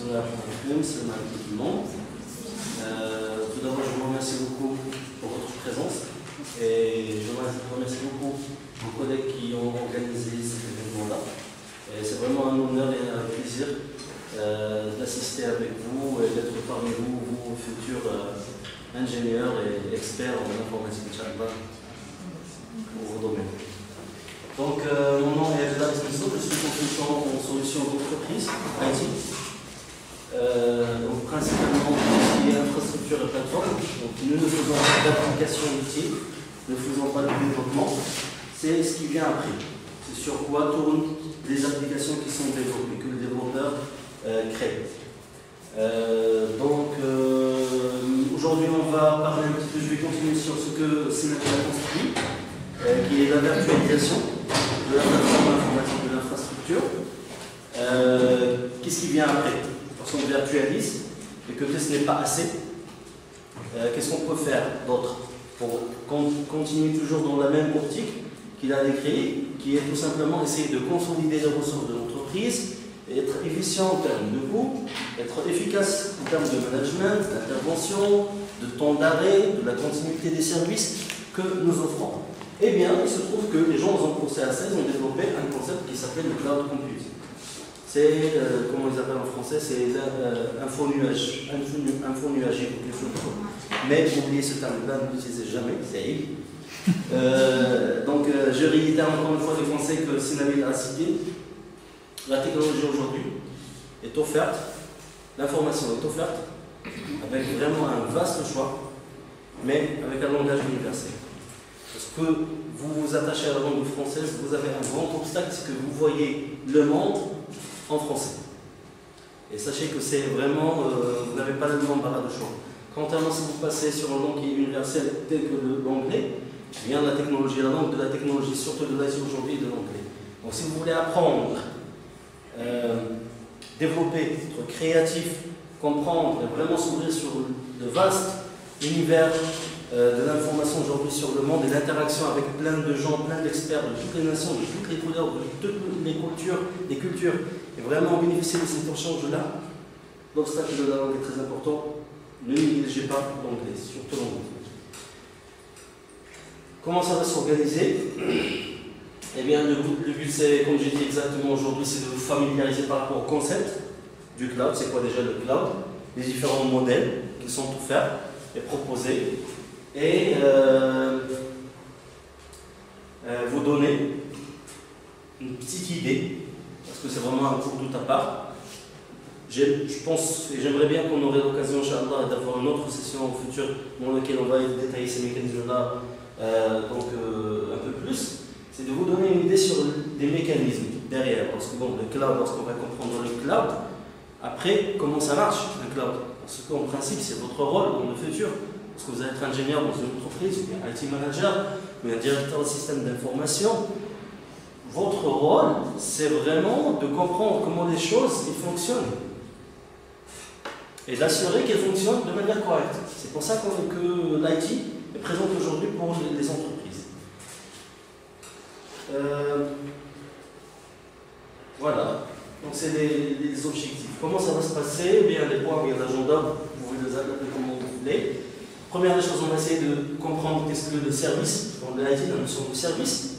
Salam à tout le monde. Tout d'abord, je vous remercie beaucoup pour votre présence et je remercie beaucoup vos collègues qui ont organisé cet événement-là. C'est vraiment un honneur et un plaisir d'assister avec vous et d'être parmi vous, vous futurs ingénieurs et experts en informatique, Inch'Allah, pour vos domaines. Donc, mon nom est Abdallah Ismail, je suis consultant en solutions d'entreprise, IT. Donc, principalement, tout ce qui est infrastructure et plateforme. Donc, nous ne faisons pas d'application métier, ne faisons pas de développement. C'est ce qui vient après. C'est sur quoi tournent les applications qui sont développées, que le développeur crée. Aujourd'hui, on va parler un petit peu, je vais continuer sur ce que Synavi a construit, qui est la virtualisation de la plateforme informatique de l'infrastructure. Qu'est-ce qui vient après? Parce qu'on virtualise et que ce n'est pas assez. Qu'est-ce qu'on peut faire d'autre pour continuer toujours dans la même optique qu'il a décrit, qui est tout simplement essayer de consolider les ressources de l'entreprise, être efficient en termes de coûts, être efficace en termes de management, d'intervention, de temps d'arrêt, de la continuité des services que nous offrons. Eh bien, il se trouve que les gens ont pensé à ça, ils ont développé un concept qui s'appelle le cloud computing. C'est, comment ils appellent en français, c'est info-nuagique ou quelque chose comme ça. Mais oubliez ce terme-là, ne l'utilisez jamais, c'est donc, je réitère encore une fois les conseils que Synavi a cités. La technologie aujourd'hui est offerte, l'information est offerte, avec vraiment un vaste choix, mais avec un langage universel. Parce que vous vous attachez à la langue française, vous avez un grand obstacle, c'est que vous voyez le monde en français. Et sachez que c'est vraiment, vous n'avez pas le même embarras de choix. Contrairement si vous passez sur une langue qui est universelle, telle que l'anglais, vient de la technologie, la langue de la technologie, surtout de l'Asie aujourd'hui, de l'anglais. Donc si vous voulez apprendre, développer, être créatif, comprendre, et vraiment s'ouvrir sur le vaste univers de l'information aujourd'hui sur le monde et l'interaction avec plein de gens, plein d'experts de toutes les nations, de toutes les couleurs, de toutes les cultures, et vraiment bénéficier de cet échange-là, l'obstacle de la langue est très important. Ne négligez pas l'anglais, surtout l'anglais. Comment ça va s'organiser? Eh bien, le but, c'est, comme j'ai dit exactement aujourd'hui, c'est de vous familiariser par rapport au concept du cloud. C'est quoi déjà le cloud? Les différents modèles qui sont offerts et proposés. Et vous donner une petite idée, parce que c'est vraiment un cours tout à part. Je pense et j'aimerais bien qu'on aurait l'occasion, Inch'Allah, d'avoir une autre session au futur dans laquelle on va détailler ces mécanismes-là un peu plus. C'est de vous donner une idée sur des mécanismes derrière. Parce que bon, le cloud, lorsqu'on va comprendre le cloud, après, comment ça marche, un cloud? Parce qu'en principe, c'est votre rôle dans le futur. Parce que vous allez être ingénieur dans une entreprise, ou bien IT manager, ou bien directeur de système d'information. Votre rôle, c'est vraiment de comprendre comment les choses fonctionnent. Et d'assurer qu'elles fonctionnent de manière correcte. C'est pour ça que l'IT est présente aujourd'hui pour les entreprises. Voilà, donc c'est les objectifs. Comment ça va se passer? Bien les points, bien l'agenda, vous pouvez les adapter comme vous voulez. Première des choses, on va essayer de comprendre qu'est-ce que le service, dans l'IT, la notion de service,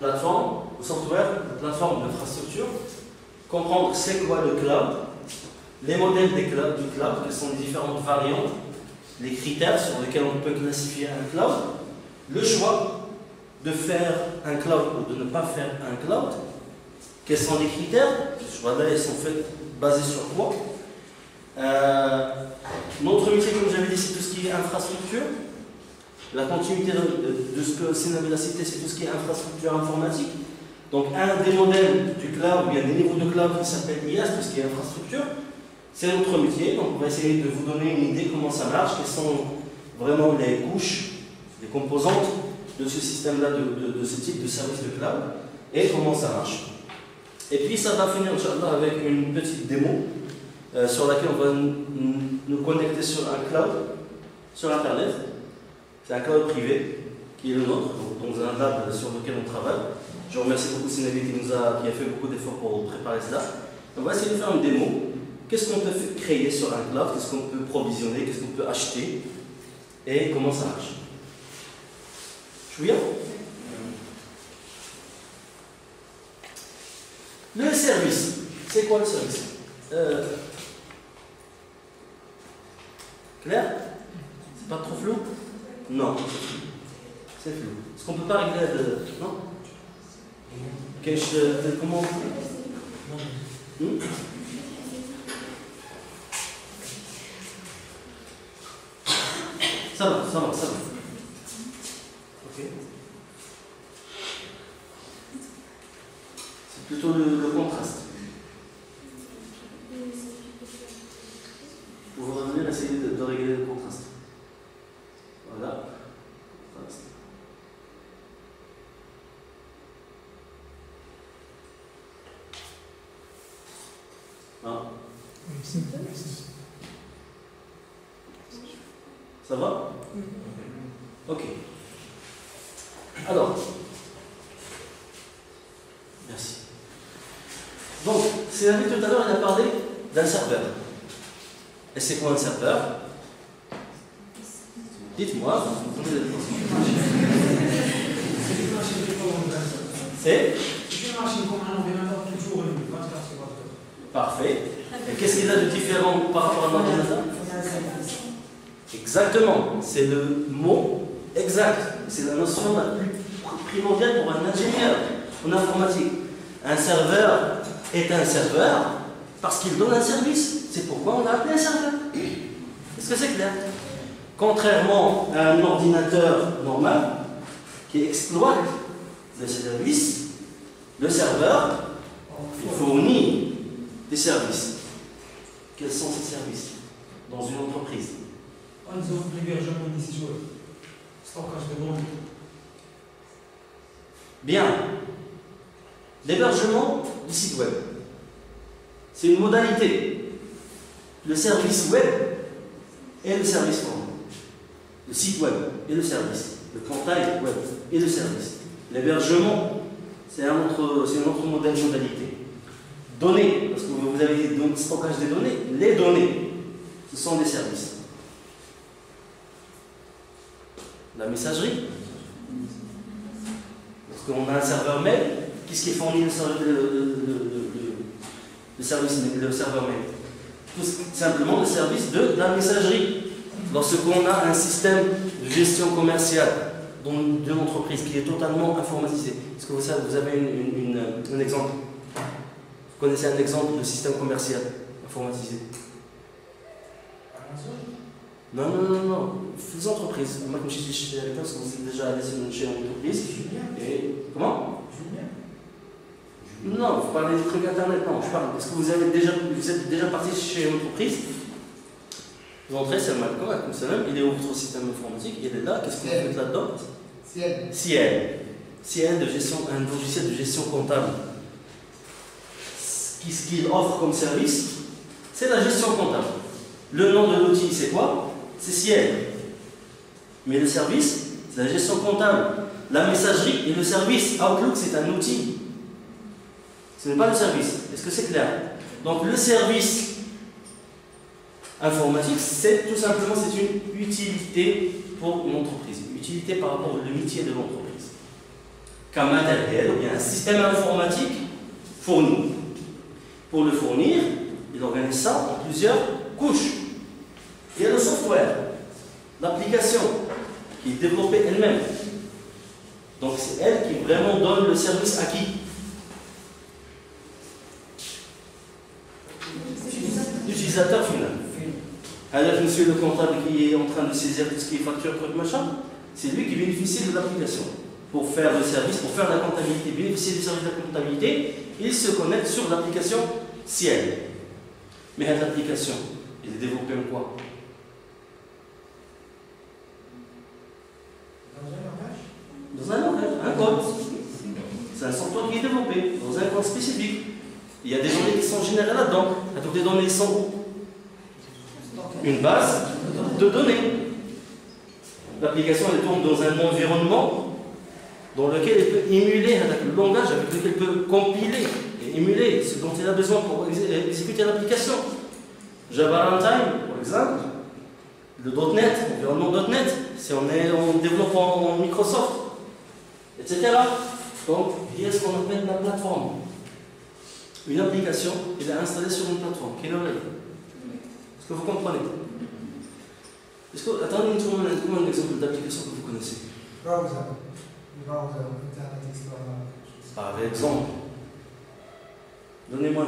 plateforme, software, plateforme d'infrastructure, comprendre c'est quoi le cloud, les modèles du cloud, quelles sont les différentes variantes, les critères sur lesquels on peut classifier un cloud, le choix de faire un cloud ou de ne pas faire un cloud, quels sont les critères, les choix-là, ils sont faits basés sur quoi. Notre métier, comme j'avais dit, c'est tout ce qui est infrastructure. La continuité de ce que Synavi a cité, c'est tout ce qui est infrastructure informatique. Donc, un des modèles du cloud, ou bien des niveaux de cloud qui s'appelle IaaS, tout ce qui est infrastructure, c'est notre métier. Donc, on va essayer de vous donner une idée comment ça marche, quelles sont vraiment les couches, les composantes de ce système-là, de ce type de service de cloud, et comment ça marche. Et puis, ça va finir, Inch'Allah, avec une petite démo sur laquelle on va nous connecter sur un cloud, sur Internet. C'est un cloud privé qui est le nôtre, dans un lab sur lequel on travaille. Je remercie beaucoup Synavi qui a fait beaucoup d'efforts pour préparer cela. On va essayer de faire une démo qu'est-ce qu'on peut créer sur un cloud, qu'est-ce qu'on peut provisionner, qu'est-ce qu'on peut acheter et comment ça marche. Le service, c'est quoi le service? Clair? C'est pas trop flou? Non, c'est flou. Est-ce qu'on peut pas régler de... Non? Comment? Ça va. Ok. C'est plutôt le contraste. Pour vous revenir, essayez de régler le contraste. Voilà. Contraste. Ah. Ça va? Ok. Alors, merci. Donc, c'est la vie tout à l'heure, il a parlé d'un serveur. Et c'est quoi un serveur? Dites-moi, vous prenez la réponse. C'est une machine comme un ordinateur toujours 24/24. Parfait. Et qu'est-ce qu'il a de différent par rapport à un ordinateur? Exactement, c'est le mot exact. C'est la notion la plus primordiale pour un ingénieur en informatique. Un serveur est un serveur parce qu'il donne un service. C'est pourquoi on l'a appelé un serveur. Est-ce que c'est clair? Contrairement à un ordinateur normal qui exploite le service, le serveur fournit des services. Quels sont ces services dans une entreprise? Un exemple, l'hébergement des sites web, stockage de données. Bien. L'hébergement du site web, c'est une modalité. Le service web et le service web. Le site web et le service. Le portail web et le service. L'hébergement, c'est une autre modalité. Données, parce que vous avez dit stockage des données, les données, ce sont des services. La messagerie. Parce qu'on a un serveur mail, qu'est-ce qui fournit le serveur mail? Tout simplement le service de la messagerie. Lorsqu'on a un système de gestion commerciale de l'entreprise qui est totalement informatisé, est-ce que vous avez un exemple? Vous connaissez un exemple de système commercial informatisé? Non. Les entreprises. Moi, comme je dis chez les parce que vous êtes déjà allé chez une entreprise. Et comment? Non, vous parlez des trucs internet. Non, je parle. Est-ce que vous êtes déjà parti chez une entreprise? Vous entrez, c'est le Malcolm, comme ça même. Il est où votre système informatique? Il est là. Qu'est-ce que vous faites là-dedans? Ciel, un logiciel de gestion comptable. Ce qu'il offre comme service, c'est la gestion comptable. Le nom de l'outil, c'est quoi? C'est Ciel. Mais le service, c'est la gestion comptable. La messagerie et le service Outlook, c'est un outil. Ce n'est pas le service. Est-ce que c'est clair? Donc le service informatique, c'est tout simplement une utilité pour une entreprise. Utilité par rapport au métier de l'entreprise. Qu'un matériel ou bien un système informatique fourni. Pour le fournir, il organise ça en plusieurs couches. Il y a le software, l'application, qui est développée elle-même. Donc c'est elle qui vraiment donne le service à qui? L'utilisateur final. Alors monsieur le comptable qui est en train de saisir tout ce qui est facture, truc, machin, c'est lui qui bénéficie de l'application. Pour faire le service, pour faire la comptabilité, bénéficier du service de la comptabilité, il se connecte sur l'application Ciel. Mais cette application, elle est développée en quoi? Dans un langage, un code. C'est un software qui est développé dans un code spécifique. Il y a des données qui sont générées là-dedans. Donc les données sont une base de données. L'application elle tourne dans un environnement dans lequel elle peut émuler le langage avec lequel elle peut compiler et émuler ce dont elle a besoin pour exécuter l'application. Java Runtime, par exemple, le .NET, environnement .NET, si on développe en Microsoft, etc. Donc, il y a ce qu'on appelle la plateforme. Une application, elle est installée sur une plateforme. Quelle est Est-ce que vous comprenez? Attendez une seconde, un exemple d'application que vous connaissez. Browser. Internet Explorer. Par exemple, donnez-moi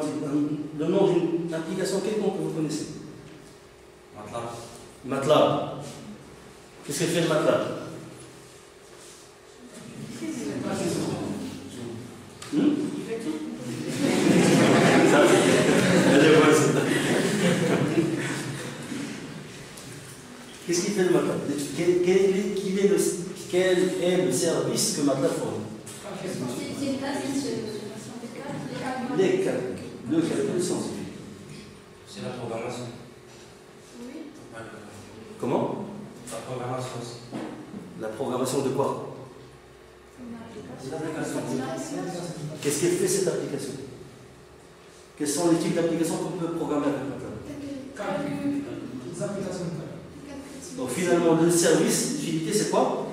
le nom d'une application quelconque que vous connaissez. MATLAB. MATLAB. Qu'est-ce qu'elle fait le MATLAB? Qu'est-ce qu'il fait le MATLAB? Quel est le service que MATLAB fournit? Les calculs. Le calcul scientifique. C'est la programmation. Oui. Comment? La programmation aussi. La programmation de quoi? Qu'est-ce qu'elle fait cette application? Quels sont les types d'applications qu'on peut programmer avec MATLAB? Les applications de Donc finalement, le service d'utilité, c'est quoi?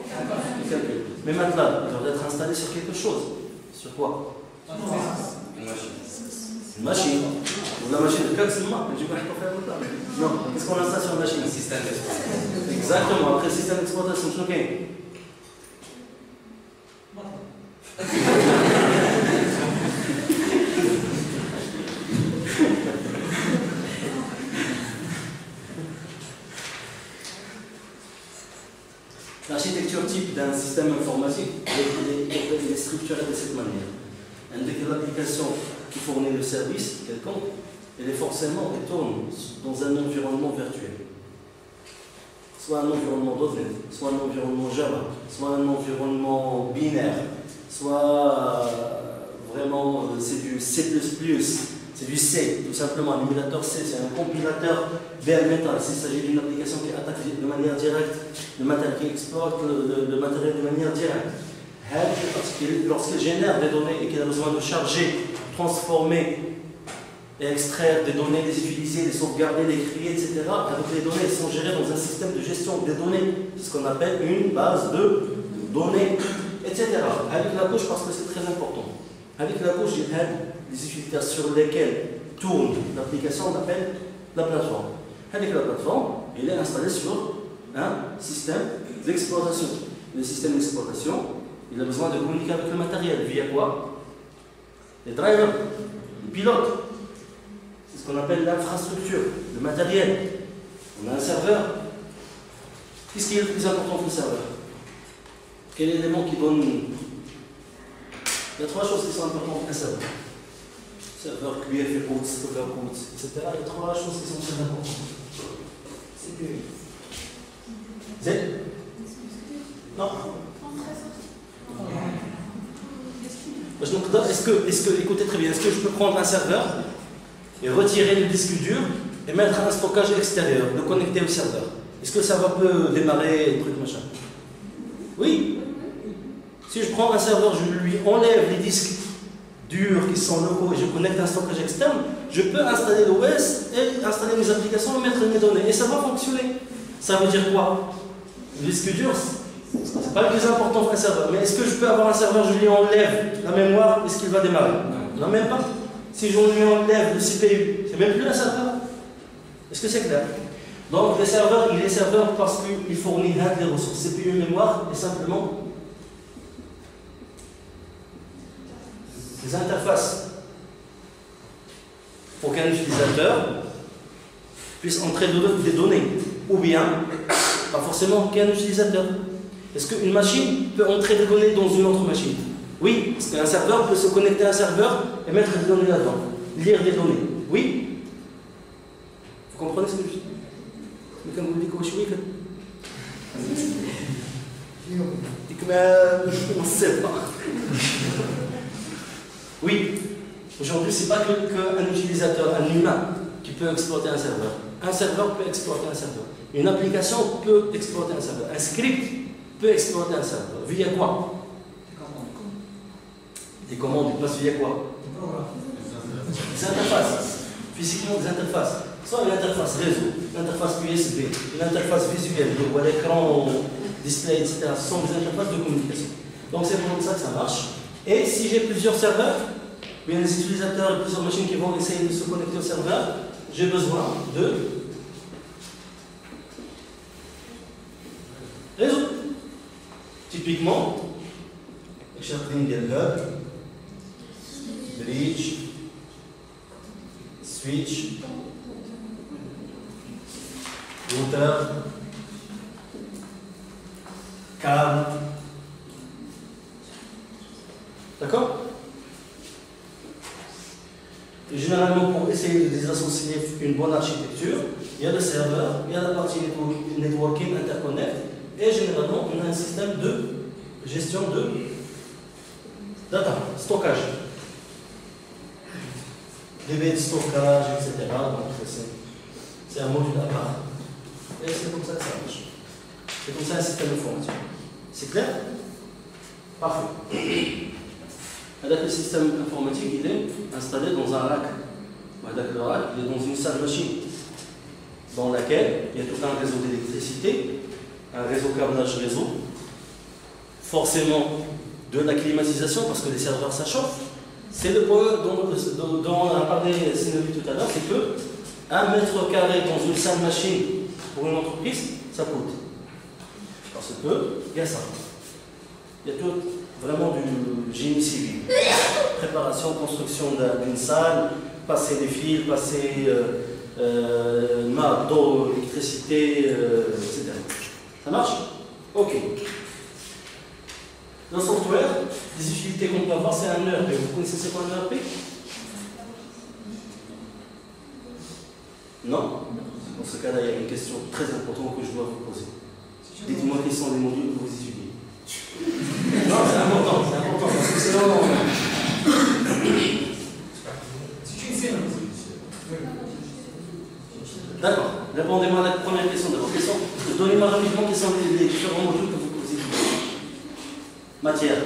Le calcul. Mais MATLAB, il doit être installé sur quelque chose. Sur quoi? Une machine. Une machine. Ou la machine de calcul, je vais pas faire MATLAB. Non, qu'est-ce qu'on installe sur une machine? Un système d'exploitation. Exactement, après le système d'exploitation, c'est ok. L'architecture type d'un système informatique est structurée de cette manière. L'application qui fournit le service quelconque, elle est forcément tourne dans un environnement virtuel. Soit un environnement .NET, soit un environnement Java, soit un environnement binaire, soit vraiment c'est du C++, c'est du C, tout simplement. Un émulateur C, c'est un compilateur bare metal. S'il s'agit d'une application qui attaque de manière directe le matériel, qui exploite le matériel de manière directe. Lorsqu'il génère des données et qu'il a besoin de charger, transformer et extraire des données, les utiliser, les sauvegarder, les créer, etc. Donc les données sont gérées dans un système de gestion des données, c'est ce qu'on appelle une base de données, etc. Avec la couche, parce que c'est très important. Avec la couche, il y a des utilitaires sur lesquels tourne l'application, on appelle la plateforme. Avec la plateforme, il est installé sur un système d'exploitation. Le système d'exploitation, il a besoin de communiquer avec le matériel. Via quoi? Les drivers, les pilotes. C'est ce qu'on appelle l'infrastructure, le matériel. On a un serveur. Qu'est-ce qui est le plus important pour le serveur? Quel est l'élément qui donne... Il y a trois choses qui sont importantes pour un serveur. Serveur, QF, routes, stocker routes, etc. Il y a trois choses qui sont très importantes. CPU. Z? Non. Écoutez très bien, est-ce que je peux prendre un serveur et retirer le disque dur et mettre un stockage extérieur, le connecter au serveur? Est-ce que le serveur peut démarrer, truc machin? Oui. Si je prends un serveur, je lui enlève les disques durs qui sont locaux et je connecte un stockage externe, je peux installer l'OS et installer mes applications et mettre mes données. Et ça va fonctionner. Ça veut dire quoi? Le disque dur, c'est pas le plus important pour un serveur. Mais est-ce que je peux avoir un serveur, je lui enlève la mémoire, est-ce qu'il va démarrer? Non, même pas. Si je lui enlève le CPU, c'est même plus un serveur. Est-ce que c'est clair? Donc le serveur, il est serveur parce qu'il fournit des ressources CPU, mémoire et simplement des interfaces pour qu'un utilisateur puisse entrer des données, ou bien, pas forcément qu'un utilisateur. Est-ce qu'une machine peut entrer des données dans une autre machine? Oui, parce qu'un serveur peut se connecter à un serveur et mettre des données là-dedans, lire des données. Oui? Vous comprenez ce que je dis? Mais comme vous dites, on ne sait pas. Oui, aujourd'hui, ce n'est pas qu'un utilisateur, un humain, qui peut exploiter un serveur. Un serveur peut exploiter un serveur. Une application peut exploiter un serveur. Un script peut exploiter un serveur. Via quoi? Des commandes, ils passent via quoi? Des interfaces. Physiquement, des interfaces. soit une interface réseau, une interface USB, une interface visuelle, ou à l'écran, display, etc. Ce sont des interfaces de communication. Donc c'est comme ça que ça marche. Et si j'ai plusieurs serveurs, bien les utilisateurs et plusieurs machines qui vont essayer de se connecter au serveur, j'ai besoin de réseau. Typiquement, شغالين ديال الهاب بريدج switch routeur câble. D'accord? Et généralement, pour essayer de désassocier une bonne architecture, il y a le serveur, il y a la partie networking, interconnect, et généralement, on a un système de gestion de data, stockage. Des baies de stockage, etc. Donc, c'est un module à part. Et c'est comme ça que ça marche. C'est comme ça un système d'information. C'est clair? Parfait. Alors, le système informatique, il est installé dans un rack. Le rack, il est dans une salle machine dans laquelle il y a tout un réseau d'électricité, un réseau câblage réseau, forcément de la climatisation parce que les serveurs ça chauffe. C'est le point dont on a parlé tout à l'heure, c'est que 1 mètre carré dans une salle machine pour une entreprise, ça coûte. Parce que il y a ça. Il y a tout vraiment du génie civil. Préparation, construction d'une salle, passer des fils, passer d'eau, électricité, etc. Ça marche? Ok. Le software, les utilités qu'on peut avoir, c'est un ERP. Vous connaissez c'est quoi un ERP? Non? Dans ce cas-là, il y a une question très importante que je dois vous poser. Dites-moi quels sont les modules que vous étudiez. Non, c'est important, parce que sinon. D'accord, répondez-moi à la première question d'abord. Donnez-moi rapidement quels sont les différents modules que vous étudiez. Matière.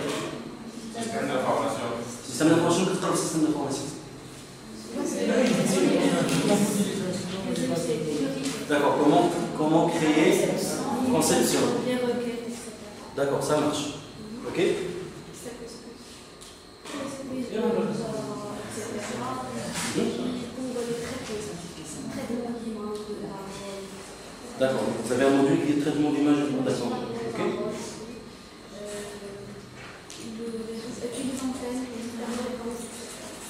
Système d'information. Système d'information, qu'est-ce que c'est le système d'information? D'accord, comment créer conception. D'accord, ça marche. Ok? D'accord, vous avez un module qui est traitement d'image de fondation. Ok?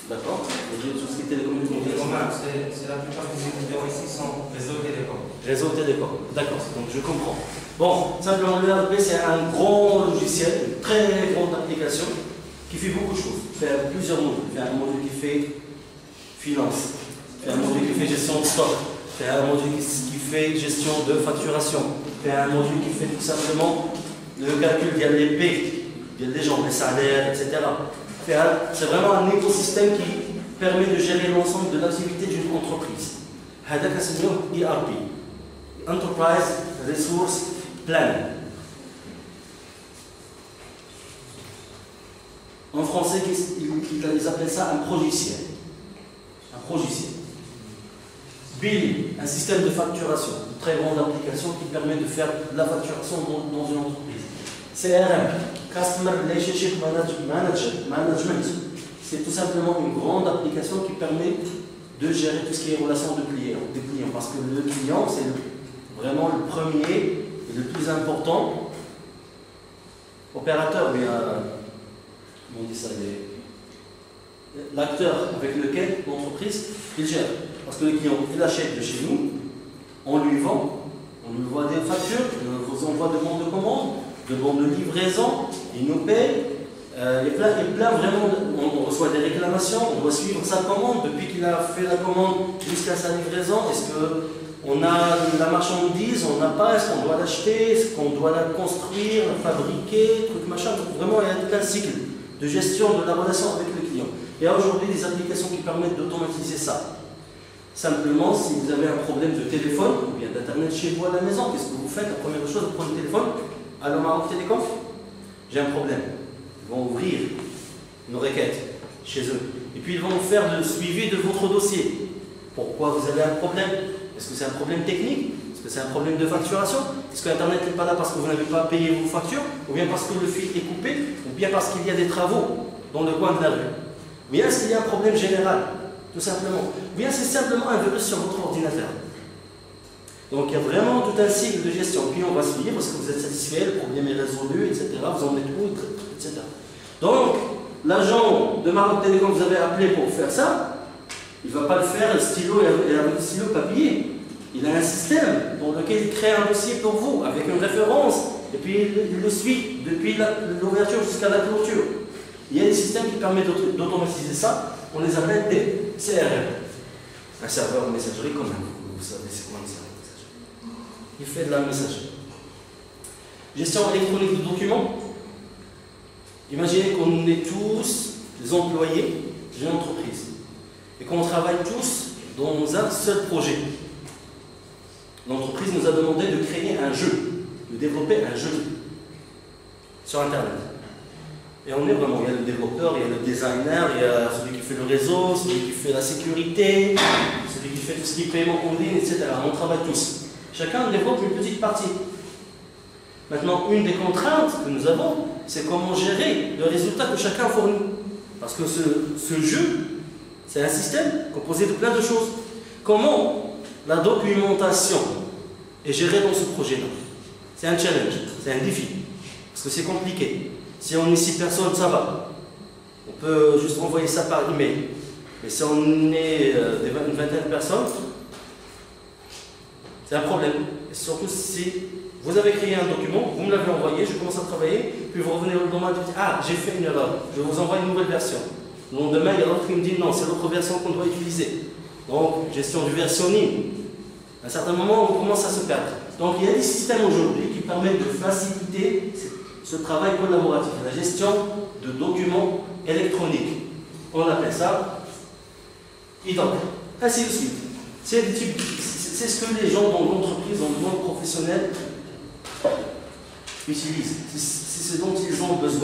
D'accord. Et tout ce qui est télécommunication. C'est la plupart des étudiants ici sont réseau télécom. Réseau télécom. D'accord, donc je comprends. Bon, simplement le ERP c'est un grand logiciel, une très grande application qui fait beaucoup de choses. Il fait plusieurs modules. Il fait un module qui fait finance. Il fait un module qui fait gestion de stock. Il fait un module qui fait gestion de facturation. Il fait un module qui fait tout simplement le calcul via les P, via les gens, les salaires, etc. C'est vraiment un écosystème qui permet de gérer l'ensemble de l'activité d'une entreprise. C'est le ERP, Enterprise Resource Planning. En français, ils appellent ça un logiciel. Un logiciel. Billing, un système de facturation, une très grande application qui permet de faire la facturation dans une entreprise. CRM, Customer Relationship Management, c'est tout simplement une grande application qui permet de gérer tout ce qui est relation de clients, parce que le client, c'est vraiment le premier et le plus important opérateur, mais on dit ça, l'acteur avec lequel l'entreprise il gère. Parce que le client, il achète de chez nous, on lui vend, on lui envoie des factures, on vous envoie de bons de commande, de bons de livraison, il nous paye. Il y a plein vraiment, on reçoit des réclamations, on doit suivre sa commande depuis qu'il a fait la commande jusqu'à sa livraison. Est-ce qu'on a la marchandise, on n'a pas, est-ce qu'on doit l'acheter, est-ce qu'on doit la construire, la fabriquer, truc machin. Donc vraiment, il y a tout un cycle de gestion de la relation avec le client. Il y a aujourd'hui des applications qui permettent d'automatiser ça. Simplement, si vous avez un problème de téléphone ou bien d'internet chez vous à la maison, qu'est-ce que vous faites? La première chose, vous prenez le téléphone. Allô Maroc Télécom, j'ai un problème. Ils vont ouvrir une requête chez eux. Et puis ils vont faire le suivi de votre dossier. Pourquoi vous avez un problème? Est-ce que c'est un problème technique? Est-ce que c'est un problème de facturation? Est-ce que Internet n'est pas là parce que vous n'avez pas payé vos factures? Ou bien parce que le fil est coupé? Ou bien parce qu'il y a des travaux dans le coin de la rue? Ou bien est-ce qu'il y a un problème général? Tout simplement. Ou bien c'est simplement un virus sur votre ordinateur. Donc il y a vraiment tout un cycle de gestion. Puis on va suivre, est-ce que vous êtes satisfait, le problème est résolu, etc. Vous en êtes où, etc. Donc, l'agent de Maroc Télécom que vous avez appelé pour faire ça, il ne va pas le faire avec stylo et avec stylo papier. Il a un système dans lequel il crée un dossier pour vous, avec une référence, et puis il le suit depuis l'ouverture jusqu'à la clôture. Il y a des systèmes qui permettent d'automatiser ça, on les appelle des CRM. Un serveur de messagerie quand même, vous savez c'est quoi un serveur de messagerie. Il fait de la messagerie. Gestion électronique de documents. Imaginez qu'on est tous des employés d'une entreprise et qu'on travaille tous dans un seul projet. L'entreprise nous a demandé de créer un jeu, de développer un jeu sur Internet. Et on est vraiment, il y a le développeur, il y a le designer, il y a celui qui fait le réseau, celui qui fait la sécurité, celui qui fait tout ce qui est paiement en ligne, etc. On travaille tous. Chacun développe une petite partie. Maintenant, une des contraintes que nous avons, c'est comment gérer le résultat que chacun fournit. Parce que ce jeu, c'est un système composé de plein de choses. Comment la documentation est gérée dans ce projet-là? C'est un challenge, c'est un défi. Parce que c'est compliqué. Si on est 6 personnes, ça va. On peut juste envoyer ça par email. Mais si on est une vingtaine de personnes, c'est un problème. Et surtout si vous avez créé un document, vous me l'avez envoyé, je commence à travailler, puis vous revenez au lendemain et vous dites « Ah, j'ai fait une erreur, je vous envoie une nouvelle version. » Le lendemain, il y a l'autre qui me dit « Non, c'est l'autre version qu'on doit utiliser. » Donc, gestion du versionning. À un certain moment, on commence à se perdre. Donc, il y a des systèmes aujourd'hui qui permettent de faciliter ce travail collaboratif, la gestion de documents électroniques. On appelle ça IDOC. Ainsi de suite. C'est ce que les gens dans l'entreprise, dans le monde professionnel, utilisent. C'est ce dont ils ont besoin.